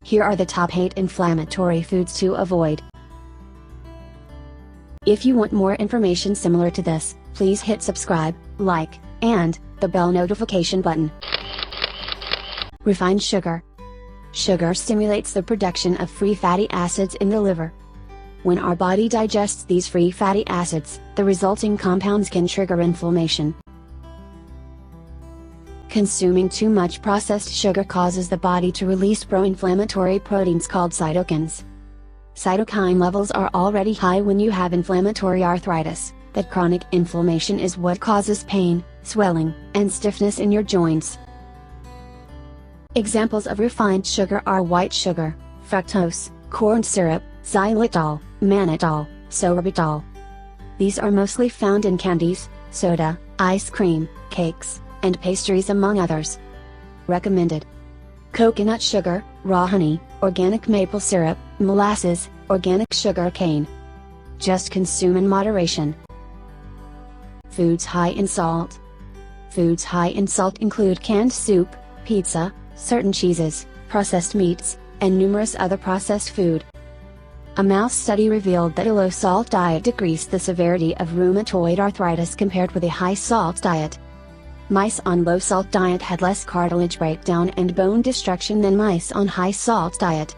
Here are the top 8 inflammatory foods to avoid. If you want more information similar to this, please hit subscribe, like, and the bell notification button. Refined sugar. Sugar stimulates the production of free fatty acids in the liver. When our body digests these free fatty acids, the resulting compounds can trigger inflammation. Consuming too much processed sugar causes the body to release pro-inflammatory proteins called cytokines. Cytokine levels are already high when you have inflammatory arthritis. That chronic inflammation is what causes pain, swelling, and stiffness in your joints. Examples of refined sugar are white sugar, fructose, corn syrup, xylitol, mannitol, sorbitol. These are mostly found in candies, soda, ice cream, cakes, and pastries among others. Recommended: coconut sugar, raw honey, organic maple syrup, molasses, organic sugar cane. Just consume in moderation. Foods high in salt. Foods high in salt include canned soup, pizza, certain cheeses, processed meats, and numerous other processed food. A mouse study revealed that a low-salt diet decreased the severity of rheumatoid arthritis compared with a high-salt diet. Mice on low-salt diet had less cartilage breakdown and bone destruction than mice on high-salt diet.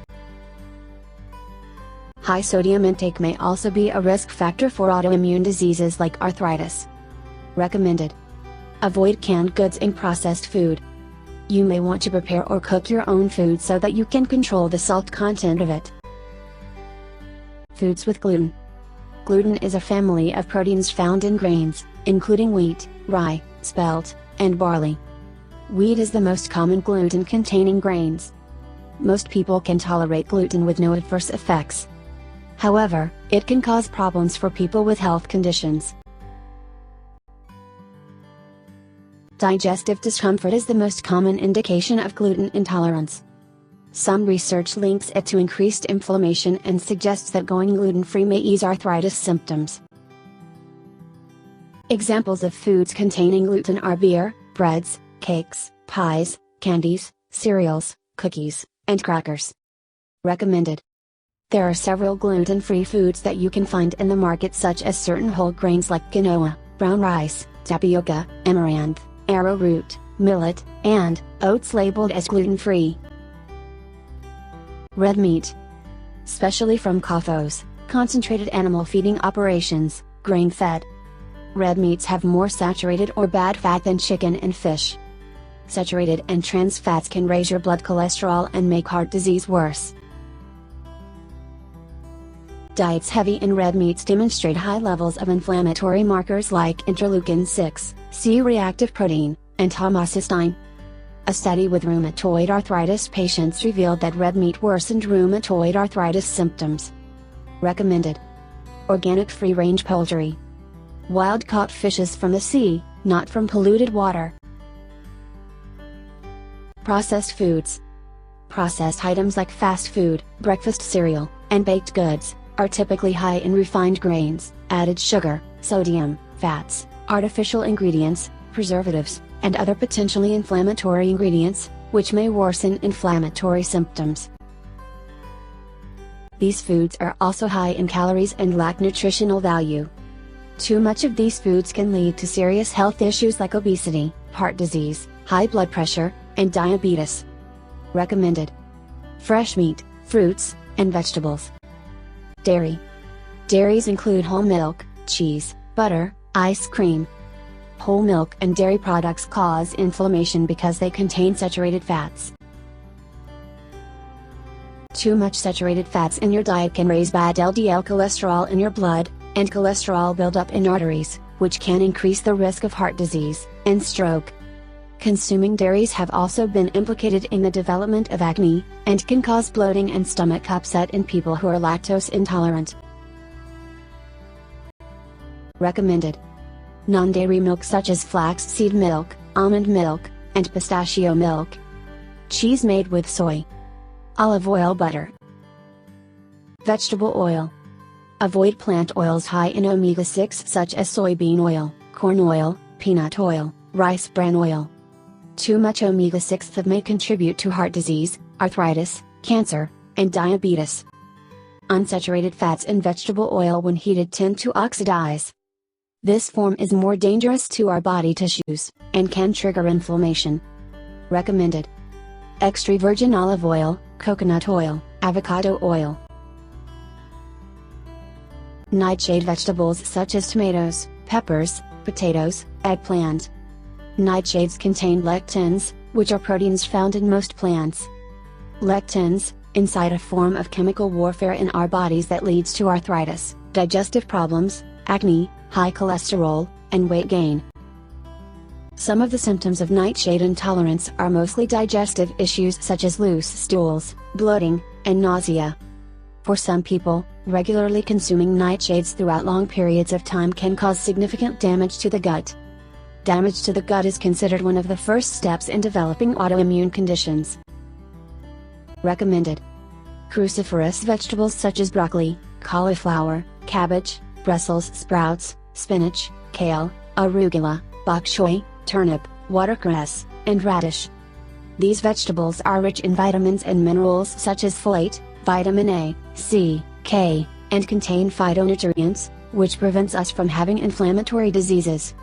High sodium intake may also be a risk factor for autoimmune diseases like arthritis. Recommended: avoid canned goods and processed food. You may want to prepare or cook your own food so that you can control the salt content of it. Foods with gluten. Gluten is a family of proteins found in grains, including wheat, rye, spelt, and barley. Wheat is the most common gluten-containing grains. Most people can tolerate gluten with no adverse effects. However, it can cause problems for people with health conditions. Digestive discomfort is the most common indication of gluten intolerance. Some research links it to increased inflammation and suggests that going gluten-free may ease arthritis symptoms. Examples of foods containing gluten are beer, breads, cakes, pies, candies, cereals, cookies, and crackers. Recommended: there are several gluten-free foods that you can find in the market, such as certain whole grains like quinoa, brown rice, tapioca, amaranth, arrowroot, millet, and oats labeled as gluten-free. Red meat. Especially from CAFOs, concentrated animal feeding operations, grain-fed. Red meats have more saturated or bad fat than chicken and fish. Saturated and trans fats can raise your blood cholesterol and make heart disease worse. Diets heavy in red meats demonstrate high levels of inflammatory markers like interleukin-6, C-reactive protein, and homocysteine. A study with rheumatoid arthritis patients revealed that red meat worsened rheumatoid arthritis symptoms. Recommended: organic free-range poultry. Wild-caught fishes from the sea, not from polluted water. Processed foods. Processed items like fast food, breakfast cereal, and baked goods are typically high in refined grains, added sugar, sodium, fats, artificial ingredients, preservatives, and other potentially inflammatory ingredients, which may worsen inflammatory symptoms. These foods are also high in calories and lack nutritional value. Too much of these foods can lead to serious health issues like obesity, heart disease, high blood pressure, and diabetes. Recommended: fresh meat, fruits, and vegetables. Dairy. Dairies include whole milk, cheese, butter, ice cream. Whole milk and dairy products cause inflammation because they contain saturated fats. Too much saturated fats in your diet can raise bad LDL cholesterol in your blood, and cholesterol buildup in arteries, which can increase the risk of heart disease and stroke. Consuming dairies have also been implicated in the development of acne, and can cause bloating and stomach upset in people who are lactose intolerant. Recommended: non-dairy milk such as flaxseed milk, almond milk, and pistachio milk. Cheese made with soy, olive oil, butter. Vegetable oil. Avoid plant oils high in omega-6 such as soybean oil, corn oil, peanut oil, rice bran oil. Too much omega-6 may contribute to heart disease, arthritis, cancer, and diabetes. Unsaturated fats in vegetable oil when heated tend to oxidize. This form is more dangerous to our body tissues, and can trigger inflammation. Recommended: extra virgin olive oil, coconut oil, avocado oil. Nightshade vegetables such as tomatoes, peppers, potatoes, eggplant. Nightshades contain lectins, which are proteins found in most plants. Lectins, incite a form of chemical warfare in our bodies that leads to arthritis, digestive problems, acne, high cholesterol, and weight gain. Some of the symptoms of nightshade intolerance are mostly digestive issues such as loose stools, bloating, and nausea. For some people, regularly consuming nightshades throughout long periods of time can cause significant damage to the gut. Damage to the gut is considered one of the first steps in developing autoimmune conditions. Recommended: cruciferous vegetables such as broccoli, cauliflower, cabbage, Brussels sprouts, spinach, kale, arugula, bok choy, turnip, watercress, and radish. These vegetables are rich in vitamins and minerals such as folate, vitamin A, C, K, and contain phytonutrients, which prevents us from having inflammatory diseases.